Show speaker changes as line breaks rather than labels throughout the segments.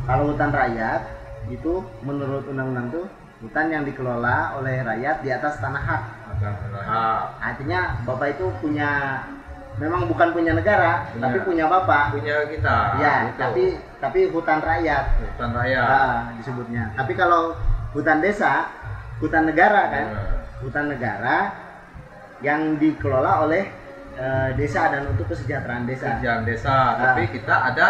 Kalau hutan rakyat itu menurut undang-undang tuh hutan yang dikelola oleh rakyat di atas tanah hak. Artinya bapak itu punya, memang bukan punya negara, tapi punya bapak.
Punya kita.
Ya,
gitu.
tapi hutan rakyat.
Hutan rakyat.
Disebutnya. Tapi kalau hutan desa, hutan negara kan, hutan negara yang dikelola oleh desa dan untuk kesejahteraan desa.
Kesejahteraan desa. Tapi kita ada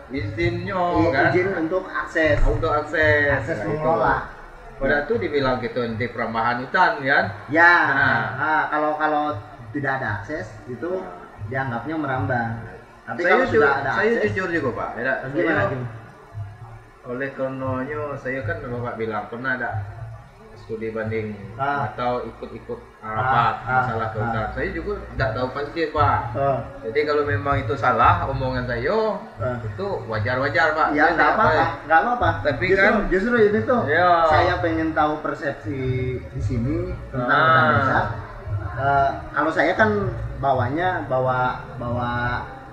izinnya, kan?
Izin untuk akses.
Untuk akses.
Akses mengelola.
Pada itu dibilang gitu nanti perambahan hutan kan?
Ya. Kalau tidak ada akses itu dianggapnya merambah. Tapi kalau sudah ada
saya
akses,
jujur juga Pak.
gimana?
Oleh karenanya saya kan Bapak bilang pernah ada studi banding atau ikut-ikut rapat masalah kehutanan. Saya juga tidak tahu pasti Pak. Jadi kalau memang itu salah omongan saya, itu wajar-wajar Pak.
Ya nggak apa-apa.
Tapi
justru ini tuh saya pengen tahu persepsi di sini tentang hutan desa. Kalau saya kan bawa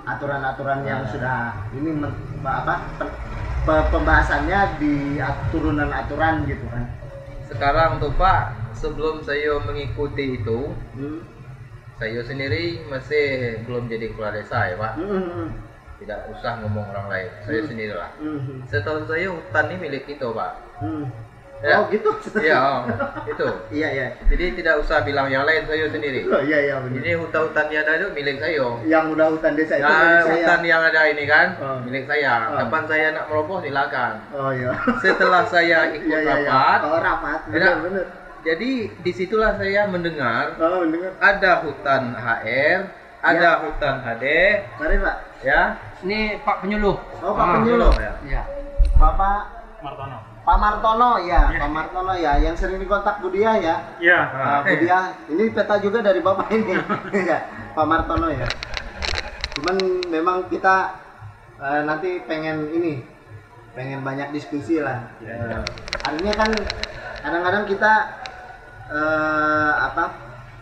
aturan-aturan yang sudah ini pembahasannya di turunan aturan gitu kan.
Sekarang tuh Pak, sebelum saya mengikuti itu, saya sendiri masih belum jadi kepala desa ya Pak. Tidak usah ngomong orang lain, saya sendirilah. Setahu saya hutan ini milik kita Pak.
Ya. Oh gitu?
Iya, itu.
Iya.
Jadi tidak usah bilang yang lain, saya sendiri.
Oh, iya benar.
Ini hutan-hutan yang ada itu milik saya.
Yang udah hutan desa itu milik saya.
Hutan yang ada ini kan milik saya. Kapan saya nak meroboh silakan. Oh iya. Setelah saya ikut rapat.
Oh rapat. Benar.
Jadi disitulah saya mendengar. Ada hutan HR, ada hutan HD.
Mari Pak.
Ya.
Ini Pak Penyuluh.
Oh Pak Penyuluh.
Ya.
Bapak Pak Martono ya, Pak Martono ya, yang sering dikontak Budia ya.
Iya.
Budia, ini peta juga dari Bapak ini, ya, Pak Martono ya. Cuman memang kita nanti pengen banyak diskusi lah. Artinya kan kadang-kadang kita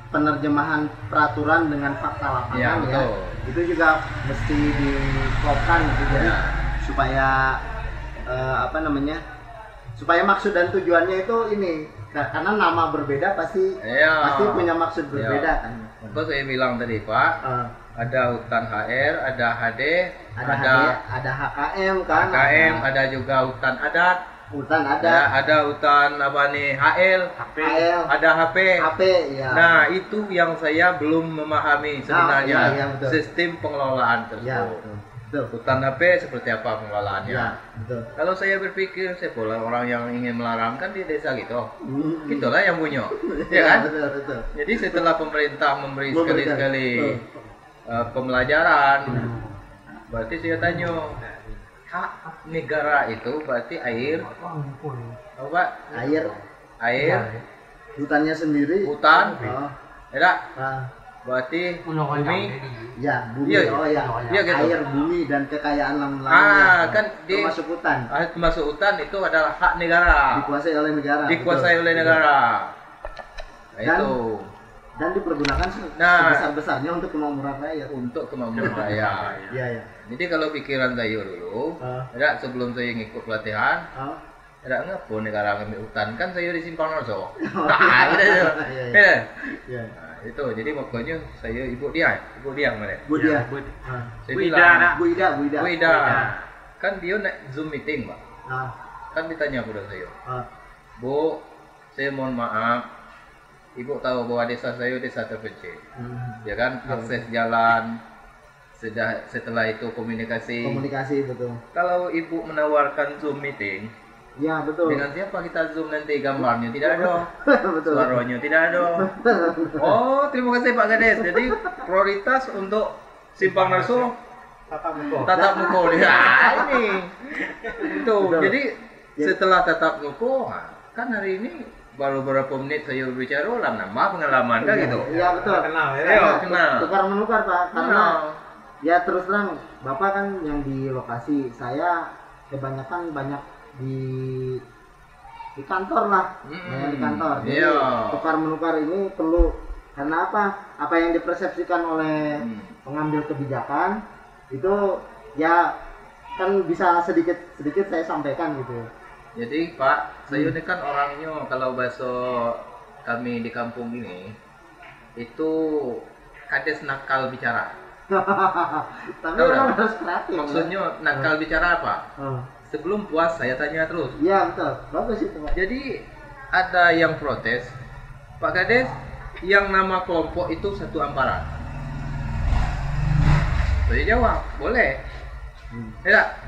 penerjemahan peraturan dengan fakta lapangan ya, itu juga mesti diklopkan gitu jadi supaya supaya maksud dan tujuannya itu ini, karena nama berbeda pasti punya maksud berbeda kan.
Untuk saya bilang tadi Pak, ada hutan HR, ada HD,
ada HKM kan,
ada juga hutan adat, ada hutan apa nih HL, ada HP.
Ya.
Nah itu yang saya belum memahami sebenarnya sistem pengelolaan tersebut. Hutan HP seperti apa pengelolaannya?
Ya, betul.
Kalau saya berpikir, saya pula orang yang ingin melarang kan di desa gitu. Itulah yang punya, ya kan?
Betul.
Jadi setelah pemerintah memberi sekali-sekali pembelajaran, berarti saya tanya, hak negara itu berarti air, apa? Air,
hutannya sendiri.
Hutan, berarti bumi.
Ya, bumi.
Gitu.
Air, bumi dan kekayaan lainnya.
Kan
termasuk hutan.
Termasuk hutan itu adalah hak negara.
Dikuasai oleh negara.
Oleh negara.
Dan dipergunakan sebesar-besarnya untuk kemakmuran rakyat. Iya.
Jadi kalau pikiran saya dulu, sebelum saya ngikut pelatihan, ngapa negara ngambil hutan kan saya di Simpang Narso. Itu jadi pokoknya saya ibu dia mana?
Bu Ida.
Bu Ida. Kan dia naik Zoom meeting, Pak. Kan ditanya kepada saya. Bu, saya mohon maaf. Ibu tahu bahwa desa saya desa terpencil. Ya kan, akses jalan. Setelah itu komunikasi. Betul. Kalau ibu menawarkan Zoom meeting,
ya betul.
Dengan siapa kita zoom nanti gambarnya tidak ada,
betul.
Suaranya tidak ada. Oh terima kasih Pak Kades. Jadi prioritas untuk Simpang Narso tatap muka dia. Ini itu.
Betul.
Jadi setelah tatap muka, kan hari ini baru beberapa menit saya berbicara nama pengalaman kan gitu.
Iya betul.
Kenal.
Tukar menukar Pak. Karena ya terus terang Bapak kan yang di lokasi, saya kebanyakan banyak di kantor lah, di kantor. Jadi tukar menukar ini perlu, karena apa yang dipersepsikan oleh pengambil kebijakan itu ya kan bisa sedikit saya sampaikan gitu.
Jadi Pak, saya ini kan orangnya kalau bahasa kami di kampung ini itu kades nakal bicara.
Tapi memang harus kreatif.
Maksudnya nakal bicara apa? Sebelum puas saya tanya terus.
Iya betul, bagus itu Pak.
Jadi ada yang protes, Pak Kades, yang nama kelompok itu satu amparan. Saya jawab, boleh. Ya.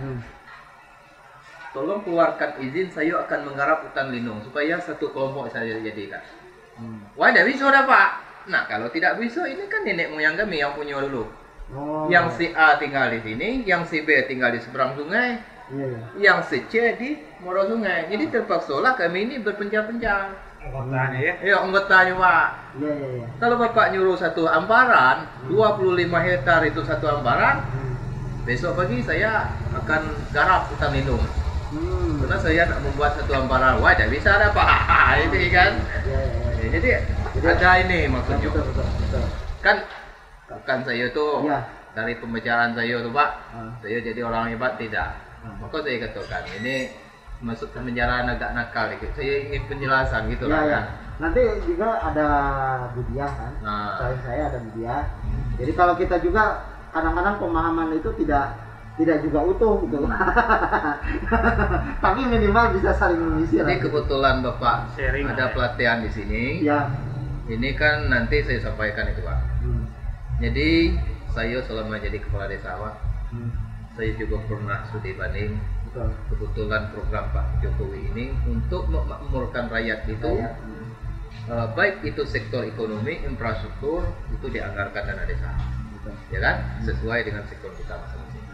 Tolong keluarkan izin, saya akan menggarap hutan lindung supaya satu kelompok saya jadikan. Wah, tidak bisa dah Pak. Nah, kalau tidak bisa, ini kan nenek moyang kami yang punya dulu. Yang si A tinggal di sini, yang si B tinggal di seberang sungai, yang si C di muara sungai. Jadi terpaksalah kami ini berpencar-pencar.
Anggotanya ya?
Iya, anggotanya Pak. Kalau Bapak nyuruh satu amparan, 25 hektar itu satu amparan, besok pagi saya akan garap hutan lindung. Karena saya nak membuat satu amparan, wah tidak bisa ada Pak. Itu kan. Jadi ada ini maksudnya. Kan bukan saya tuh dari pembicaraan saya tuh Pak, saya jadi orang hebat tidak. Maka saya katakan ini masuk ke penjara agak nakal gitu. Saya ingin penjelasan gitu kan.
Nanti juga ada Budiah kan. Selain saya ada Budiah. Jadi kalau kita juga kadang-kadang pemahaman itu tidak juga utuh gitu. Tapi minimal bisa saling mengisi.
Jadi kebetulan Bapak sharing ada pelatihan di sini. Ini kan nanti saya sampaikan itu Pak. Jadi saya selama jadi kepala desa Pak, saya juga pernah studi banding. Kebetulan program Pak Jokowi ini untuk memakmurkan rakyat itu, baik itu sektor ekonomi, infrastruktur itu dianggarkan dana desa, ya kan? Sesuai dengan sektor kita masing-masing.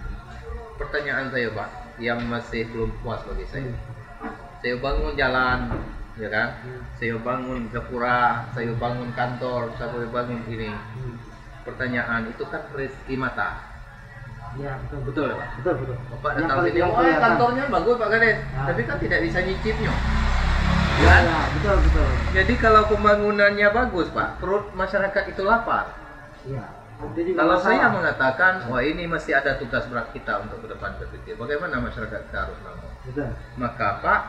Pertanyaan saya Pak, yang masih belum puas bagi saya bangun jalan, ya kan? Saya bangun gapura, saya bangun kantor, saya bangun ini. Pertanyaan itu kan rezeki mata.
Iya
betul ya Pak.
Betul.
Bapak datang sini, kantornya bagus Pak Kades, tapi kan tidak bisa nyicipnya. Ya,
betul.
Jadi kalau pembangunannya bagus Pak, perut masyarakat itu lapar.
Iya.
Kalau saya mengatakan, wah ini masih ada tugas berat kita untuk ke depan berpikir, bagaimana masyarakat kita harus bangun. Maka Pak,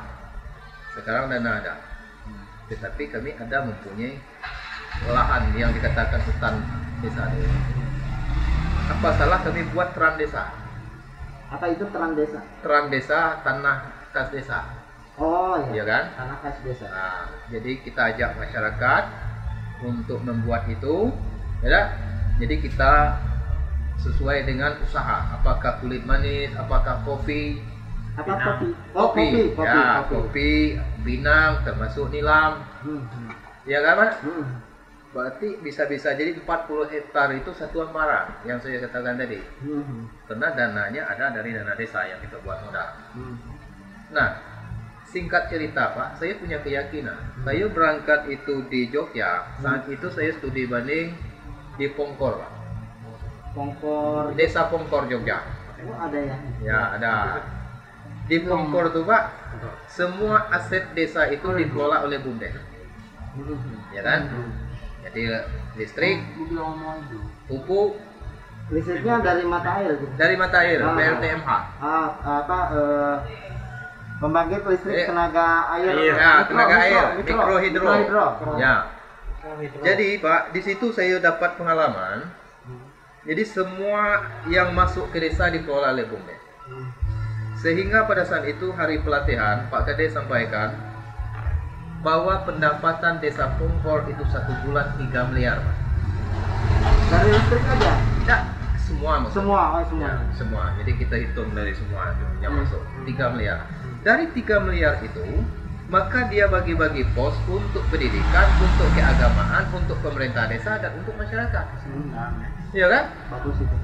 sekarang dana ada, tetapi kami ada mempunyai lahan yang dikatakan hutan desa. Apa salah kami buat terang desa?
Apa itu terang desa?
Terang desa, tanah khas desa.
Oh
iya kan?
Tanah khas desa.
Nah, jadi kita ajak masyarakat untuk membuat itu, ya. Jadi kita sesuai dengan usaha. Apakah kulit manis, apakah kopi?
Apa kopi?
Kopi, pinang, termasuk nilam. Ya kan Pak? Berarti bisa-bisa jadi 40 hektar itu satu amparan yang saya katakan tadi. Karena dananya ada dari dana desa yang kita buat modal. Nah, singkat cerita Pak, saya punya keyakinan. Saya berangkat itu di Jogja, saat itu saya studi banding di Pongkor Pak.
Pongkor?
Desa Pongkor Jogja.
Oh ada ya?
Ya ada. Di Pongkor tuh Pak, semua aset desa itu dikelola oleh BUMDes. Ya kan? Jadi listrik, pupuk,
listriknya dari mata air gitu.
Dari mata air, PLTMH.
Pembangkit listrik tenaga air.
Tenaga air, mikrohidro. Ya. Jadi Pak, di situ saya dapat pengalaman. Jadi semua yang masuk ke desa dikelola oleh BUMDes. Sehingga pada saat itu hari pelatihan Pak Kades sampaikan bahwa pendapatan desa Pongkor itu 1 bulan 3 miliar Pak.
Dari listrik aja?
Ya, semua masuk.
Semua.
Semua. Jadi kita hitung dari semua yang masuk 3 miliar. Dari 3 miliar itu, maka dia bagi-bagi pos untuk pendidikan, untuk keagamaan, untuk pemerintah desa dan untuk masyarakat. Iya kan?
Bagus itu.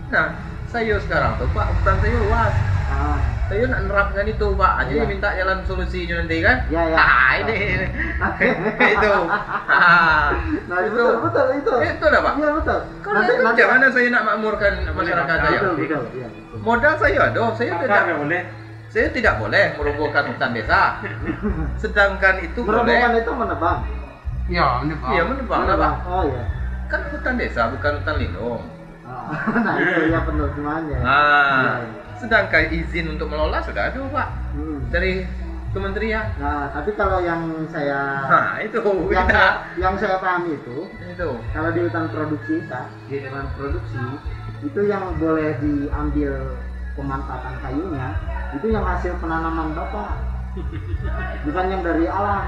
Nah, saya sekarang tuh Pak, hutan saya luas. Saya nak nerapkan itu Pak, jadi minta jalan solusinya nanti kan? Ini itu.
Nah itu betul itu.
Itu dah Pak.
Iya betul.
Nanti bagaimana saya nak makmurkan masyarakat saya? Modal saya ada, saya tidak boleh merobohkan hutan desa. Sedangkan itu
merobohkan itu menebang.
Iya menebang lah Pak.
Oh iya.
Kan hutan desa bukan hutan lindung.
Nah itu ya penerjemahannya.
Sedangkan izin untuk mengelola sudah ada Pak dari kementerian.
Nah, tapi kalau yang saya
itu
yang saya pahami itu kalau di hutan produksi itu yang boleh diambil pemanfaatan kayunya itu yang hasil penanaman Bapak, bukan yang dari alam.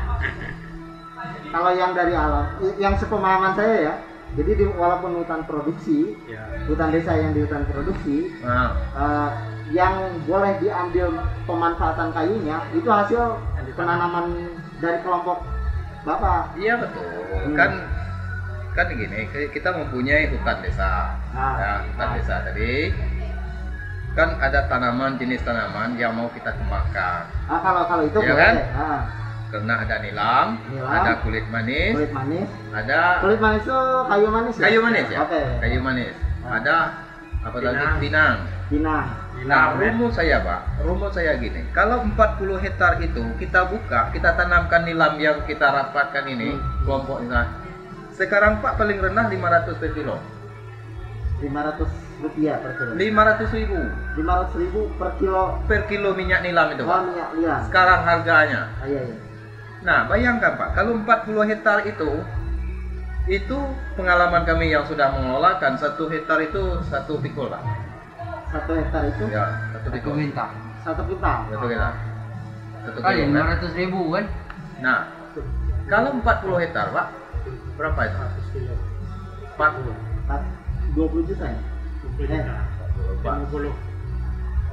Kalau yang dari alam, yang sepemahaman saya ya, jadi walaupun hutan produksi, hutan desa yang di hutan produksi, yang boleh diambil pemanfaatan kayunya itu hasil penanaman dari kelompok Bapak.
Iya betul. Kan gini, kita mempunyai hutan desa. Hutan desa tadi kan ada tanaman, jenis tanaman yang mau kita kembangkan.
Kalau itu
ya
boleh.
Kan? Karena ada nilam, ada kulit manis, ada
kulit manis itu kayu manis ya?
Kayu manis ya.
Okay.
Kayu manis. Ada apa lagi? Pinang. Nah, rumus saya gini. Kalau 40 hektar itu kita buka, kita tanamkan nilam yang kita rapatkan ini, kelompok ini. Sekarang Pak paling rendah 500 per kilo.
500 rupiah per kilo.
500.000.
500.000 per kilo
minyak nilam itu Pak.
Minyak nilam.
Sekarang harganya.
Iya.
Nah, bayangkan Pak, kalau 40 hektar itu pengalaman kami yang sudah mengelolakan 1 hektar itu 1 pikul Pak.
1 hektar itu?
Ya, 1 pikul.
1 kintal. 1 kintal.
1 kilo.
500.000 kan?
Nah, kalau 40 hektar Pak, berapa itu?
100 kilo. 20 juta ya? 50.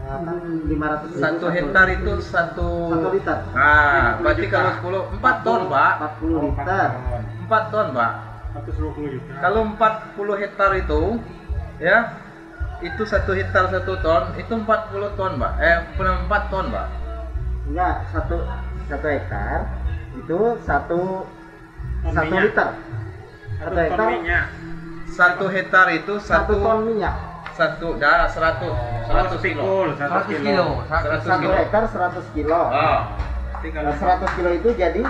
Kan 500
1 hektar itu 1
liter.
Berarti kalau 4 ton, Pak.
40 liter.
4 ton, Pak.
120 juta.
Kalau 40 hektar itu, ya, itu 1 hektar 1 ton, itu 40 ton, Pak. 4 ton, Pak.
Enggak, 1 hektar itu 1 liter. 1 hektar.
1 hektar itu
1 ton minyak.
100 kilo.
100 kilo.
1 hektar 100 kilo. 100 kilo itu jadi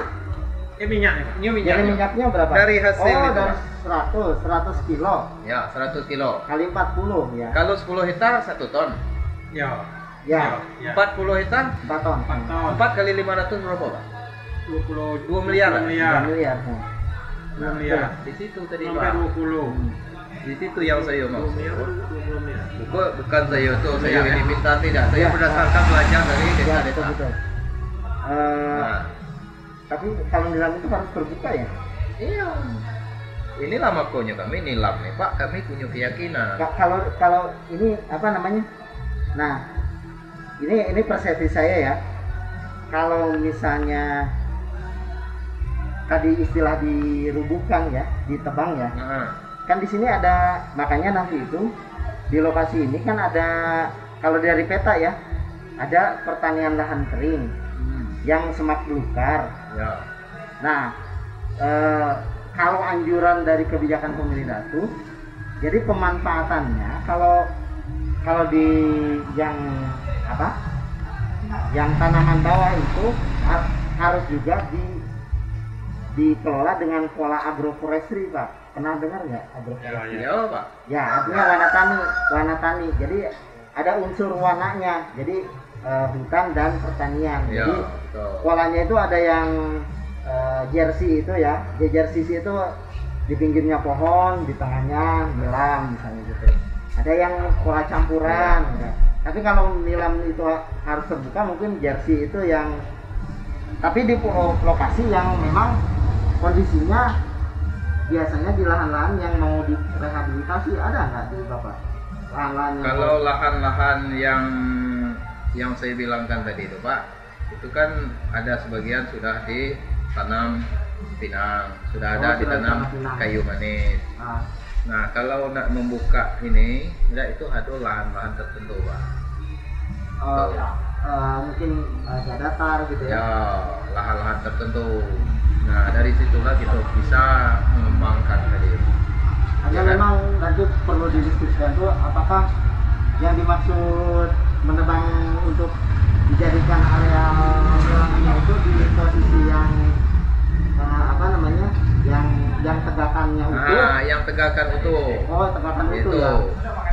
minyaknya.
Minyaknya berapa?
Dari hasil itu.
Dari 100 kilo.
Ya, 100 kilo.
Kali 40 ya.
Kalau 10 hektar 1 ton.
Ya.
40 hektar
4 ton.
4 kali 500 berapa, Pak? 2 miliar.
2 miliar.
Di situ tadi, Pak. 20. Di situ yang saya mau. Bukan saya itu, saya ini minta tidak. Saya berdasarkan belajar dari desa-desa.
Tapi kalau nilam itu harus terbuka ya?
Iya. Inilah makanya kami nilam nih, Pak. Kami punya keyakinan.
Kalau ini apa namanya? Nah, ini persepsi saya ya. Kalau misalnya tadi istilah dirubuhkan ya, ditebang ya. Kan di sini ada, makanya nanti itu di lokasi ini kan ada, kalau dari peta ya, ada pertanian lahan kering yang semak belukar. Nah, kalau anjuran dari kebijakan pemerintah itu, jadi pemanfaatannya kalau di yang yang tanaman bawah itu harus juga dikelola dengan pola agroforestry, Pak. Pernah dengar nggak agroforestry?
Ya, Pak.
Ya, artinya warna tani. Jadi ada unsur warnanya. Jadi hutan dan pertanian.
Ya,
jadi polanya itu ada yang jersey itu ya. Jersey itu di pinggirnya pohon, di tengahnya nilam misalnya gitu. Ada yang pola campuran. Ya. Tapi kalau nilam itu harus terbuka, mungkin jersey itu yang. Tapi di lokasi yang memang kondisinya biasanya di lahan-lahan yang mau direhabilitasi, ada nggak di Bapak? Lahan-lahan
kalau lahan-lahan yang saya bilangkan tadi itu, Pak, itu kan ada sebagian sudah ditanam pinang, sudah ada ditanam kayu manis. Nah, kalau nak membuka ini, itu ada lahan-lahan tertentu, Pak.
Mungkin datar gitu ya.
Ya, lahan-lahan tertentu. Nah, dari situlah kita bisa mengembangkan tadi.
Hanya memang nanti perlu didiskusikan tuh apakah yang dimaksud menebang untuk dijadikan area wilayahnya itu di posisi yang yang tegakannya utuh.
Yang tegakan utuh.
Oh, tegakan
itu.
Utuh ya.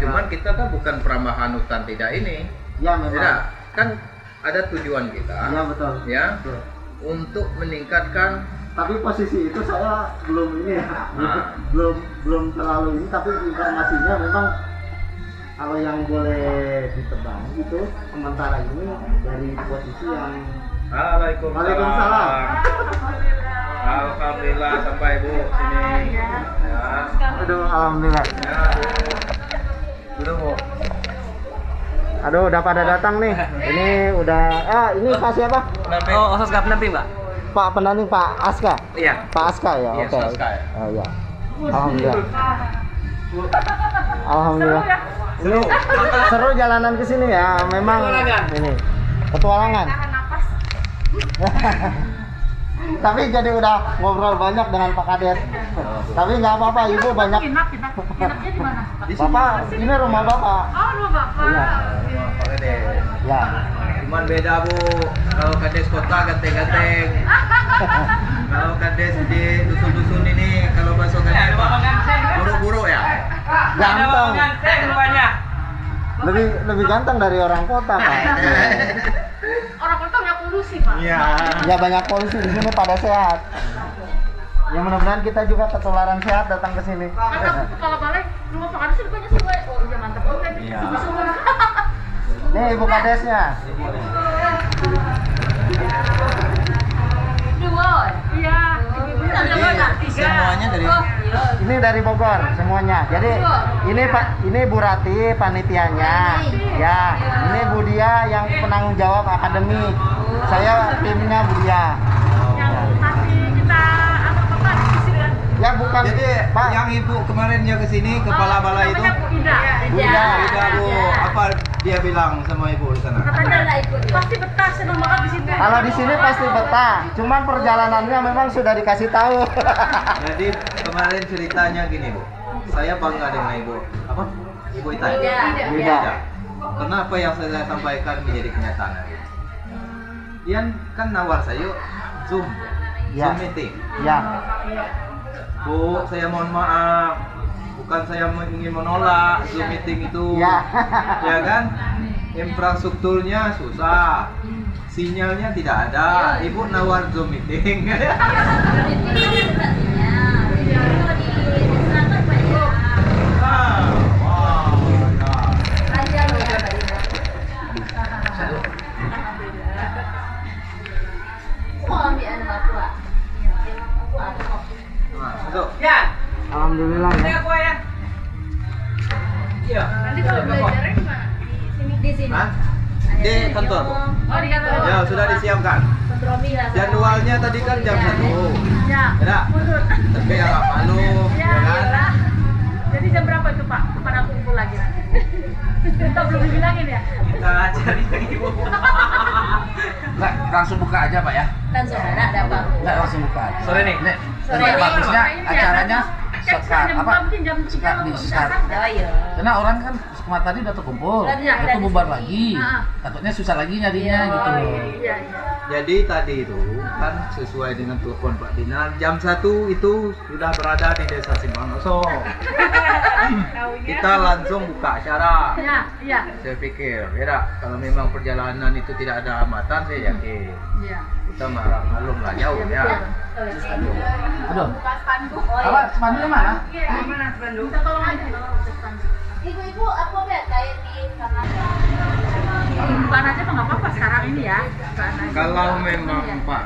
Cuman kita kan bukan perambahan hutan tidak ini.
Ya memang.
Tidak, kan ada tujuan kita.
Ya betul.
Ya.
Betul.
Untuk meningkatkan.
Tapi posisi itu saya belum ini ya, belum terlalu ini. Tapi informasinya memang kalau yang boleh ditebang itu sementara ini dari posisi yang.
Waalaikumsalam. Alhamdulillah sampai Bu sini. Ya.
Aduh, alhamdulillah.
Ya, Bu. Duduk, Bu.
Aduh, udah pada datang nih. Ini udah ini Pak siapa?
Oh, Osas pendamping, Pak.
Pak pendamping Pak Aska.
Iya.
Pak Aska ya.
Iya,
Oke.
Aska ya.
Oh iya. Alhamdulillah. Alhamdulillah. Ini seru jalanan ke sini ya. Memang ini petualangan. Tapi jadi udah ngobrol banyak dengan Pak Kades. Tapi nggak apa-apa, Ibu banyak.
Inapnya di mana?
Bapak, ini rumah Bapak.
Oh, rumah Bapak.
Iya.
Pak Kades.
Ya.
Cuman beda Bu, kalau Kades kota ganteng-ganteng. Kalau Kades di dusun-dusun ini, kalau masuk Kades buru-buru ya.
Ganteng. Lebih ganteng dari orang kota, Pak.
Orang kota nggak polusi, Pak.
Iya.
Ya banyak polisi di sini pada sehat. Ya mudah-mudahan kita juga ketularan sehat datang ke sini.
Kata aku kepala balai, rumah Pak Kades rupanya sungai. Oh iya mantap juga nih.
Iya.
Sungai.
Nih Ibu Kadesnya.
Dua. Iya.
Semuanya dari
Ini dari Bogor semuanya. Jadi ini Bu Rati panitianya. Ya, ini Bu Dia yang penanggung jawab akademik. Saya timnya Bu Dia.
Yang nanti kita apa diskusikan.
Ya bukan.
Jadi
Pak.
yang Ibu kemarinnya ke sini kepala balai itu.
Bu Ida.
Udah Bu, apa dia bilang sama Ibu di sana?
Katanya pasti betah senang banget di sini.
Kalau di sini pasti betah. Cuman perjalanannya memang sudah dikasih tahu.
Jadi kemarin ceritanya gini Bu, saya bangga dengan Ibu apa? Ibu Ita.
Bu Ida.
Karena apa yang saya sampaikan menjadi kenyataan. Dia kan nawar saya Zoom,
Ya.
Zoom meeting.
Ya.
Bu, saya mohon maaf, bukan saya ingin menolak Zoom meeting itu.
Ya.
Ya kan? Infrastrukturnya susah, sinyalnya tidak ada. Ibu nawar Zoom meeting.
Alhamdulillah ya.
Nanti kalau belajarnya di mana? Di sini.
Hah? Di kantor Bu.
Oh di kantor.
Ya sudah disiapkan. Jadwalnya tadi kan jam 1.
Ya.
Ya. Tapi ya nggak malu,
Ya,
ya kan?
iyalah. Jadi jam berapa itu Pak? Pada kumpul lagi nanti. Kita belum dibilangin ya?
Kita cari Ibu.
Enggak, langsung buka aja, Pak ya.
Langsung ada Pak.
Enggak langsung buka.
Sore nih.
Nek,
Sore
tempat
nih.
bagusnya
Makanya
acaranya
kan
sekat
jam
apa?
mungkin jam 3
Sekat di sekat.
Oh iya.
Karena orang kan kemarin tadi udah terkumpul,
Iya,
itu bubar
di sini.
lagi.
Ah.
Takutnya susah lagi nyarinya gitu.
Oh iya iya.
Jadi tadi itu kan sesuai dengan telepon Pak Dinar jam 1 itu sudah berada di Desa Simanoso. Kita langsung buka acara.
Iya, iya.
Saya pikir, ya kalau memang perjalanan itu tidak ada hambatan, saya yakin
Iya.
kita malum lah jauh ya.
Aduh.
Spanduk.
Apa spanduknya mana?
Mana spanduk? Kita tolong aja.
Ibu-ibu aku lihat kayak di sana.
Bukan aja mah nggak apa-apa sekarang ini ya. Bukan aja.
Kalau memang Pak,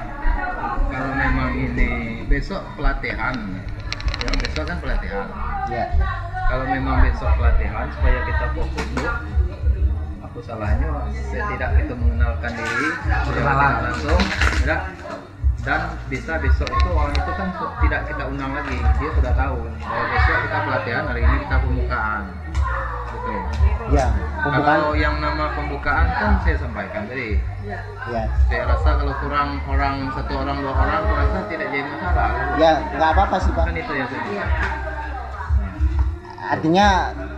kalau memang ini besok pelatihan, ya besok kan pelatihan.
Ya.
Kalau memang besok pelatihan supaya kita fokus Bu, aku salahnya saya tidak kita mengenalkan diri,
Kenalan.
langsung, tidak. Dan bisa besok itu orang itu kan tidak kita undang lagi, dia sudah tahu. Bahwa besok kita pelatihan, hari ini kita pembukaan. Gitu.
Ya. Pembukaan.
Kalau yang nama pembukaan kan saya sampaikan tadi.
Ya.
Saya rasa kalau kurang orang, 1 orang 2 orang, aku rasa tidak jadi masalah.
Ya, nggak apa-apa sih Pak.
Kan itu ya saya.
Artinya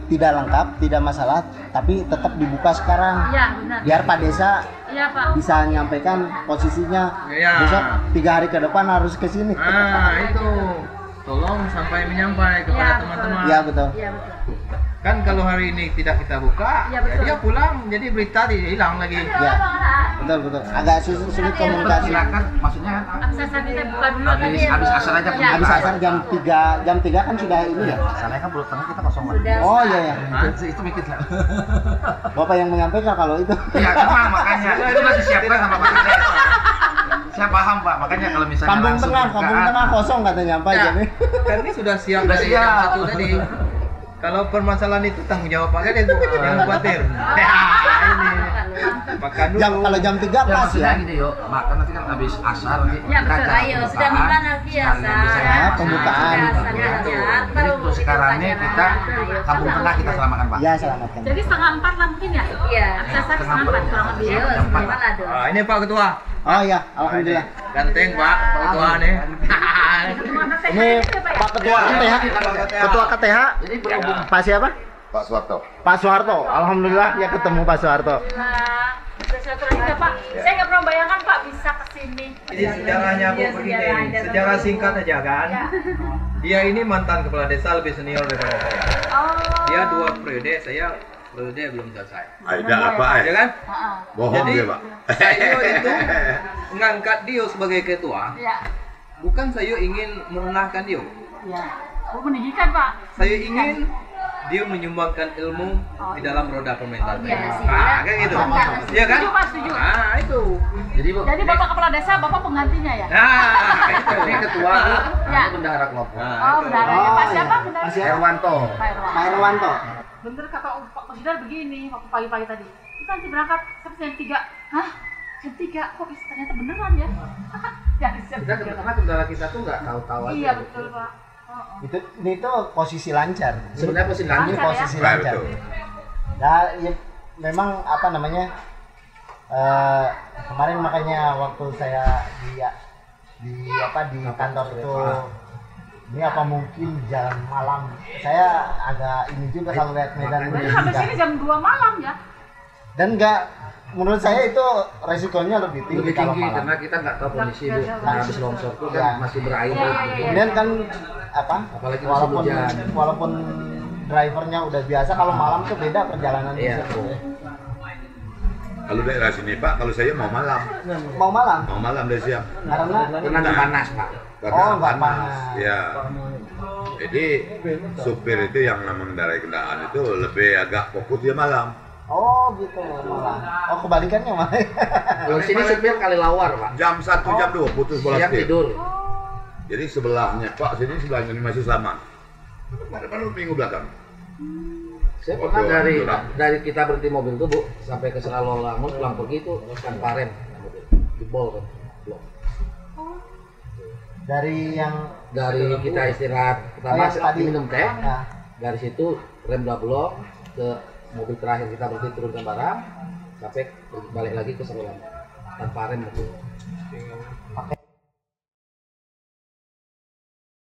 tidak lengkap, tidak masalah, tapi tetap dibuka sekarang.
Iya, benar.
Biar Pak Desa
Iya, Pak.
bisa menyampaikan posisinya.
Iya.
Besok 3 hari ke depan harus ke sini.
Itu tolong sampai menyampai kepada
Ya,
teman-teman.
Ya betul.
Iya, betul.
Kan kalau hari ini tidak kita buka,
Ya, betul.
dia pulang, jadi berita dia hilang lagi.
Ya, betul. Agak sulit komunikasi.
Silakan, maksudnya
Akses kita buka dulu tadi.
habis asar aja.
Ya.
Habis asar jam 3 kan sudah ini ya.
Soalnya kan belum tengah kita kosong lagi.
Oh iya.
Itu mikir lah.
Bapak yang menyampaikan kalau itu.
Iya, memang makanya itu udah disiapkan sama Pak Kades. Saya paham Pak, makanya kalau misalnya
Kampung
langsung
Tengah kosong katanya Pak
Ya,
ini.
kan ini sudah siap
Sudah
dari
siap.
jam 1 tadi. Kalau permasalahan itu tanggung jawab Pak Kades, jangan khawatir. Ini makan dulu.
Kalau jam 3
Ya,
pas
maksudnya
ya.
gini yuk, makan nanti kan habis asar nanti
Ya, betul.
acara
Ayo, sudah
pembukaan,
makan nanti ya,
sekalian bisa
Sa.
makan.
Pembukaan.
Jadi untuk sekarang ini kita Kampung Tengah kita selamatkan Pak.
Ya, selamatkan.
Jadi 3:30 lah mungkin ya?
Iya.
Aksesnya 3:30 kurang lebih.
Iya,
Jam 4.
mana ada?
Ah, ini Pak Ketua.
Oh iya, alhamdulillah.
Ganteng Pak Ketua nih.
Ini Pak Ketua KTH. Ketua KTH.
Jadi berhubung
Pak siapa?
Pak Suwarto.
Pak Soeharto. Alhamdulillah ya ketemu Pak Soeharto.
Silaturahmi Pak. Saya nggak pernah bayangkan Pak bisa kesini.
Jadi sejarahnya Bu
Iya,
begini,
sejarahnya.
sejarah singkat aja kan.
Ya.
Dia ini mantan kepala desa lebih senior daripada saya.
Oh.
Dia 2 periode, saya periode belum selesai.
Ada apa
Ya kan?
Heeh.
Bohong
Jadi
dia, Pak.
saya itu mengangkat dia sebagai ketua,
Ya.
bukan saya ingin merendahkan dia.
Ya. Oh, meninggikan Pak.
Saya ingin dia menyumbangkan ilmu di dalam roda pemerintahan.
Iya, sih.
Nah, kayak gitu. Iya kan?
Setuju, Pak, setuju.
Nah, itu.
jadi Bu,
Jadi Bapak Kepala Desa, Bapak penggantinya ya?
Nah, itu.
ini ketua
Ya.
bendahara kelompok.
Nah,
Oh,
itu.
benar.
Oh,
Pak siapa?
iya.
Benar.
Pak siapa?
Herwanto.
Pak Irwan.
Pak Irwanto.
Bener kata Pak Presiden begini waktu pagi-pagi tadi. Kita nanti berangkat sampai jam 3. Hah? Jam 3? Kok bisa ternyata beneran ya? Jadi jam
Kita
3.
karena kendala kita tuh nggak tahu-tahu aja.
Iya,
gitu.
betul Pak. Oh.
Ini tuh posisi lancar.
Sebenarnya posisi
Ini
lanjut.
Lancar,
posisi
ya?
lancar.
Betul.
Nah, ya, memang apa namanya? Kemarin makanya waktu saya di kantor itu, ini apa mungkin jalan malam? Saya agak ini juga kalau lihat medan
Berarti sampai sini jam 2 malam ya?
dan menurut saya itu resikonya lebih tinggi,
Lebih
kalau
tinggi
malam.
karena kita nggak tahu kondisi Bu. Nah, habis longsor tuh
Iya.
kan masih berair.
Iya, iya, iya.
Kemudian kan apa?
Apalagi musim hujan.
Walaupun drivernya udah biasa, kalau malam tuh beda perjalanan.
Iya.
Kalau daerah sini Pak, kalau saya mau malam.
Mau malam
Mau malam dari siang.
karena
Karena nggak panas Pak.
Karena
Oh, nggak panas.
Ya. Jadi supir itu yang mengendarai kendaraan itu lebih agak fokus dia malam.
oh gitu malam. Oh kebalikannya malah.
Kalau sini supir kali lawar Pak.
Jam 1, jam 2 putus bola
Siang
setir.
tidur.
Jadi sebelahnya Pak, sini sebelahnya ini masih selamat. Baru minggu belakang.
Saya pernah dari kita berhenti mobil tuh Bu sampai ke Selawangun pulang pergi itu tanpa rem jebol kan. Blok.
Dari yang
Dari kita istirahat pertama
tadi
minum teh,
Nah,
dari situ rem udah blok ke mobil terakhir kita berhenti turunkan barang sampai balik lagi ke Selawangun tanpa rem gitu.
pakai